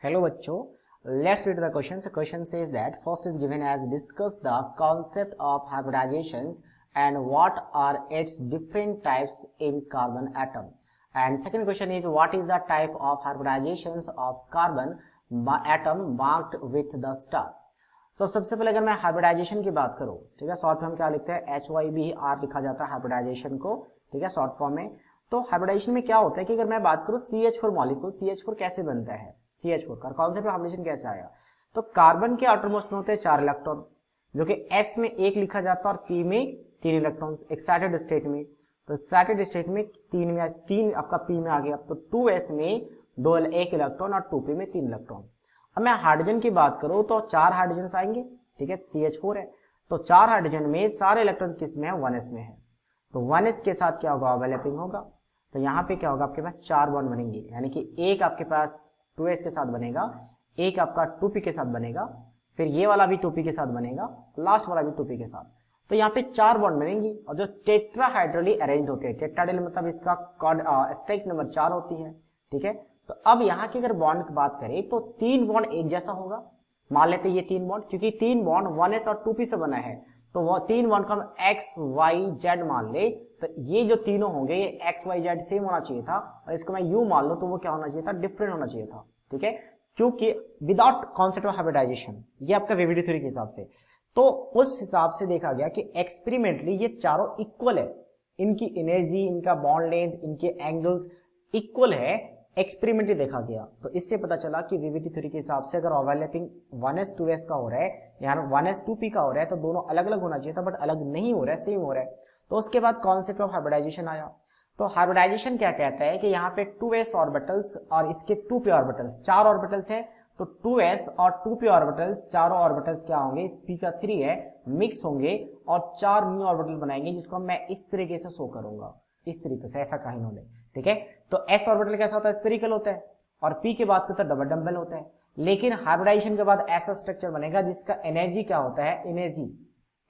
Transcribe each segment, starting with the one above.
Hello बच्चों, let's read the questions. The question says that first is given as discuss the concept of hybridizations and what are its different types in carbon atom. And second question is what is the type of hybridizations of carbon atom marked with the star. सबसे पहले अगर मैं hybridisation की बात करूं, ठीक है, short form क्या लिखते हैं, HYBR लिखा जाता है हाइब्रिडाइजेशन को, ठीक है, शॉर्ट फॉर्म में। तो हाइब्रिडाइजेशन में क्या होता है कि अगर मैं बात करूं CH4 मॉलिक्यूल, CH4 कैसे बनता है, CH4 का कॉन्सेप्ट ऑफ हाइब्रिडेशन कैसे आया। तो कार्बन के आउटरमोस्ट में होते हैं 4 इलेक्ट्रॉन, जो कि S में 1 लिखा जाता है और P में 3 इलेक्ट्रॉन एक्साइटेड स्टेट में। तो एक्साइटेड स्टेट में 3 आपका P में आ गया, तो 2S में 1 इलेक्ट्रॉन और 2P में 3 इलेक्ट्रॉन। अब मैं हाइड्रोजन की बात करूं तो 4 हाइड्रोजन आएंगे, ठीक है, CH4 है, तो 4 हाइड्रोजन में सारे इलेक्ट्रॉन किस में है, 1s में है। तो 1s के साथ क्या होगा, ओवरलैपिंग होगा। तो यहाँ पे क्या होगा, आपके पास 4 बॉन्ड बनेंगे, यानी कि एक आपके पास 2s के साथ बनेगा, एक आपका 2p के साथ बनेगा, फिर ये वाला भी 2p के साथ बनेगा, लास्ट वाला भी 2p के साथ। तो यहाँ पे 4 बॉन्ड बनेंगी और जो टेट्राहाइड्रली अरेंज होते हैं, टेट्राहाइड्रल मतलब इसका स्टेट नंबर 4 होती है, ठीक है। तो अब यहाँ की अगर बॉन्ड की बात करें तो 3 बॉन्ड एक जैसा होगा, मान लेते हैं ये 3 बॉन्ड, क्योंकि 3 बॉन्ड 1s और 2p से बना है, तो वो 3 बॉन्ड को हम x y z मान ले, तो ये जो तीनों होंगे ये x y z सेम होना चाहिए था, और इसको मैं u मान लो तो वो क्या होना चाहिए था, डिफरेंट होना चाहिए था, ठीक है, क्योंकि विदाउट कॉन्सेप्ट ऑफ हाइब्रिडाइजेशन, ये आपका वीवीडी थ्योरी के हिसाब से। तो उस हिसाब से देखा गया कि एक्सपेरिमेंटली ये चारों इक्वल है, इनकी एनर्जी, इनका बॉन्ड लेंथ, इनके एंगल्स इक्वल है, एक्सपेरिमेंटली देखा गया। तो इससे पता चला कि वीवीडी थ्योरी के हिसाब से अगर ओवरलैपिंग 1s 2s का हो रहा है, यानी 1s 2p का हो रहा है, तो दोनों अलग अलग होना चाहिए था, बट अलग नहीं हो रहा है, सेम हो रहा है। तो उसके बाद कॉन्सेप्ट ऑफ हाइब्रिडाइजेशन आया। तो हाइब्रिडाइजेशन क्या कहता है कि यहाँ पे 2s ऑर्बिटल्स और इसके 2p ऑर्बिटल्स, 4 ऑर्बिटल्स है, तो 2s और 2p ऑर्बिटल्स, चारों ऑर्बिटल्स क्या होंगे, इस p का 3 है, मिक्स होंगे और 4 न्यू ऑर्बिटल बनाएंगे, जिसको मैं इस तरीके से शो करूंगा, इस तरीके से, ऐसा कहीं इन्होंने, ठीक है। तो s ऑर्बिटल कैसा होता है, स्फेरिकल होता है, और p की बात करते हैं डबल डम्बल होता है। लेकिन हाइब्रिडाइजेशन के बाद ऐसा स्ट्रक्चर बनेगा जिसका एनर्जी क्या होता है,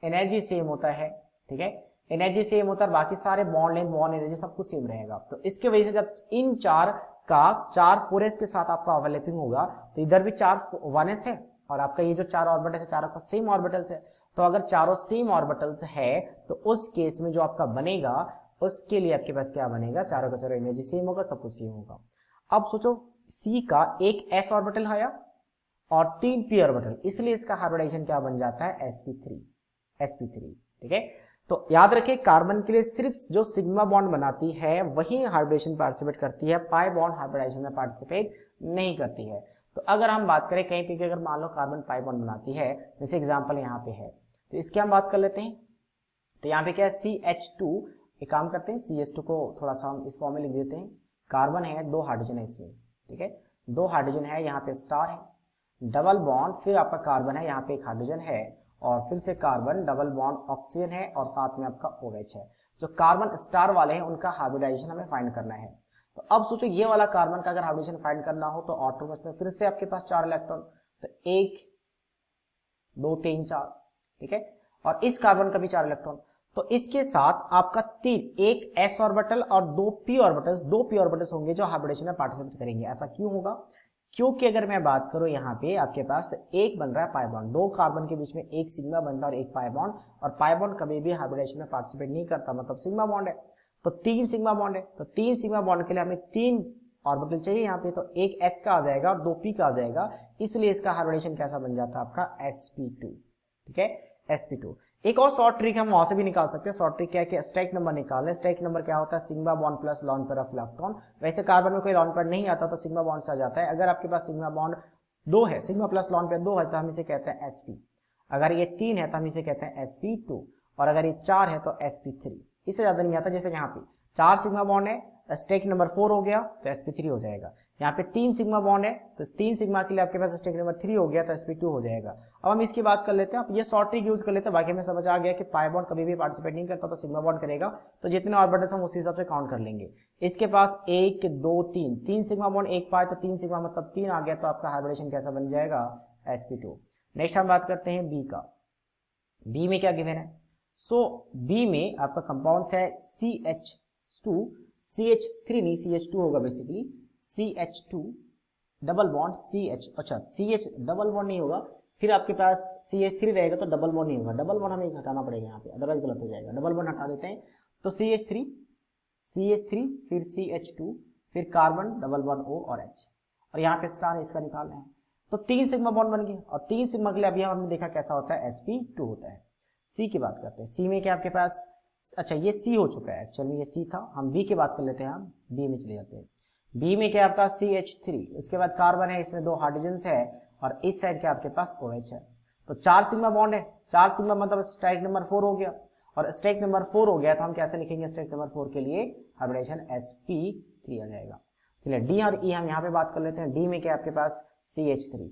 एनर्जी सेम होता है, ठीक है, एनर्जी सेम होता है, बाकी सारे बॉन्ड लेंथ, बॉन्ड एनर्जी सब कुछ सेम रहेगा। तो इसके वजह से जब इन 4 का 4 4s के साथ आपका ओवरलैपिंग होगा, तो इधर भी 4 1s है और आपका ये जो 4 ऑर्बिटल्स है, चारों का सेम ऑर्बिटल्स है। तो अगर चारों सेम ऑर्बिटल्स है तो उस केस में जो आपका बनेगा, उसके लिए आपके पास क्या बनेगा, चारों का चारों एनर्जी सेम होगा, सब कुछ सेम होगा। अब सोचो C का एक s ऑर्बिटल आया और 3 p ऑर्बिटल, इसलिए इसका हाइब्रिडाइजेशन क्या बन जाता है, sp3, ठीक है। तो याद रखें कार्बन के लिए सिर्फ जो सिग्मा बॉन्ड बनाती है वही हाइब्रिडेशन पार्टिसिपेट करती है, पाई बॉन्ड हाइब्रिडाइजेशन में पार्टिसिपेट नहीं करती है। तो अगर हम बात करें कहीं पे अगर मान लो कार्बन पाई बॉन्ड बनाती है, जैसे एग्जांपल यहाँ पे है, तो इसके हम बात कर लेते हैं। तो यहाँ पे क्या है, CH2, एक काम करते हैं, CH2 को थोड़ा सा हम इस फॉर्म में लिख देते हैं। कार्बन है, 2 हाइड्रोजन है इसमें, ठीक है, 2 हाइड्रोजन है, यहाँ पे स्टार है, डबल बॉन्ड, फिर आपका कार्बन है, यहाँ पे एक हाइड्रोजन है, और फिर से कार्बन, डबल बॉन्ड ऑक्सीजन है, और साथ में आपका OH है। जो कार्बन स्टार वाले हैं उनका हाइब्रिडाइजेशन हमें फाइंड करना है। तो अब सोचो ये वाला कार्बन का अगर हाइब्रिडाइजेशन फाइंड करना हो तो ऑटोमोस्ट में फिर से आपके पास 4 इलेक्ट्रॉन, तो 1 2 3 4, ठीक है, और इस कार्बन का भी 4 इलेक्ट्रॉन। तो इसके साथ आपका 3, एक s ऑर्बिटल और 2 p ऑर्बिटल्स होंगे जो हाइब्रिडेशन में पार्टिसिपेट करेंगे। ऐसा क्यों होगा, क्योंकि अगर मैं बात करूं यहाँ पे आपके पास तो एक बन रहा है पाई बॉन्ड, 2 कार्बन के बीच में एक सिग्मा बनता है और एक पाई बॉन्ड, और पाई बॉन्ड कभी भी हाइब्रिडेशन में पार्टिसिपेट नहीं करता, मतलब सिग्मा बॉन्ड है। तो 3 सिग्मा बॉन्ड है, तो 3 सिग्मा बॉन्ड के लिए हमें 3 ऑर्बिटल चाहिए यहाँ पे, तो एक s का आ जाएगा और 2 p का आ जाएगा, इसलिए इसका हाइब्रिडेशन कैसा बन जाता है आपका sp2, ठीक है, sp2। एक और शॉर्ट ट्रिक हम वहां से भी निकाल सकते हैं। शॉर्ट ट्रिक क्या है कि स्टैक नंबर निकालना। स्टैक नंबर क्या होता है, sigma bond plus lone pair of electron. वैसे कार्बन में कोई लॉन पेयर नहीं आता तो सिग्मा बॉन्ड से आ जाता है। अगर आपके पास सिग्मा बॉन्ड 2 है, सिग्मा प्लस लॉन पेयर 2 है, तो हम इसे कहते हैं sp। अगर ये 3 है तो हम इसे कहते हैं sp2, और अगर ये 4 है तो sp3। इससे ज्यादा नहीं आता। जैसे यहाँ पे 4 सिग्मा बॉन्ड है, स्टेक नंबर 4 हो गया तो sp3 हो जाएगा। यहाँ पे 3 सिग्मा बॉन्ड है, तो 3 सिग्मा के लिए आपके पास स्टेक नंबर 3 हो गया तो sp2 हो जाएगा। अब हम इसकी बात कर लेते हैं। अब ये शॉर्ट ट्रिक यूज कर लेते हैं, बाकी में समझ आ गया कि पाई बॉन्ड कभी भी पार्टिसिपेट नहीं करता, तो सिग्मा बॉन्ड करेगा, तो जितने ऑर्बिटल्स हम उसी हिसाब से काउंट कर लेंगे। इसके पास 1 2 3 सिग्मा बॉन्ड, एक पाई, तो 3 सिग्मा मतलब 3 आ गया, तो आपका हाइब्रिडेशन कैसा बन जाएगा, sp2। नेक्स्ट हम बात करते हैं बी का। बी में क्या गिवन है, सो बी में आपका कंपाउंड है CH2, CH3 नहीं CH2 होगा basically, CH2 double bond CH, अच्छा CH डबल बॉन्ड नहीं होगा, फिर आपके पास CH3 रहेगा तो डबल बॉन्ड नहीं होगा, डबल बॉन्ड हमें हटाना पड़ेगा यहाँ पे, अदरवाइज गलत हो जाएगा। डबल बॉन्ड हटा देते हैं तो CH3 फिर CH2 फिर कार्बन डबल बॉन्ड O और H, और यहाँ पे स्टार इसका निकालना है। तो 3 सिग्मा बॉन्ड बन गए, और 3 सिग्मा के लिए अभी हमने देखा कैसा होता है, sp2 होता है। C की बात करते हैं, C में क्या आपके पास, अच्छा ये C हो चुका है, एक्चुअली ये C था, हम B की बात कर लेते हैं, हम B में चले जाते हैं। B में क्या आपका CH3, उसके बाद कार्बन है, इसमें 2 हाइड्रोजन है, और इस साइड क्या आपके पास OH है। तो 4 सिग्मा बॉन्ड है, 4 सिग्मा मतलब स्ट्राइक नंबर 4 हो गया, और स्ट्राइक नंबर 4 हो गया तो हम कैसे लिखेंगे, स्ट्राइक नंबर 4 के लिए हाइब्रिडेशन sp3 आ जाएगा। चलिए D और E हम यहाँ पे बात कर लेते हैं। D में क्या आपके पास CH3,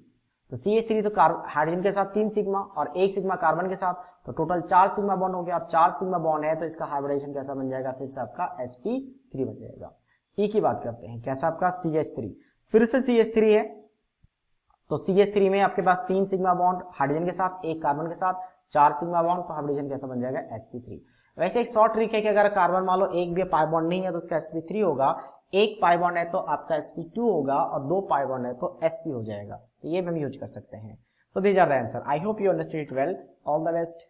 तो CH3 तो हाइड्रोजन के साथ 3 सिग्मा और 1 सिग्मा कार्बन के साथ, तो टोटल 4 सिग्मा बॉन्ड हो गया, और 4 सिग्मा बॉन्ड है तो इसका हाइब्रिडेशन कैसा बन जाएगा, फिर से आपका sp3 बन जाएगा। E की बात करते हैं, कैसा आपका CH3, फिर से CH3 है, तो CH3 में आपके पास 3 सिग्मा बॉन्ड हाइड्रोजन के साथ, 1 कार्बन के साथ, 4 सिग्मा बॉन्ड, तो हाइब्रिडेशन कैसा बन जाएगा, sp3। वैसे एक शॉर्ट ट्रिक है कि अगर कार्बन मान लो एक भी पाई बॉन्ड नहीं है तो उसका sp3 होगा, एक पाई बॉन्ड है तो आपका sp2 होगा, और 2 पाई बॉन्ड है तो sp हो जाएगा, ये भी हम यूज कर सकते हैं। So these are the answer. I hope you understood it well. All the best.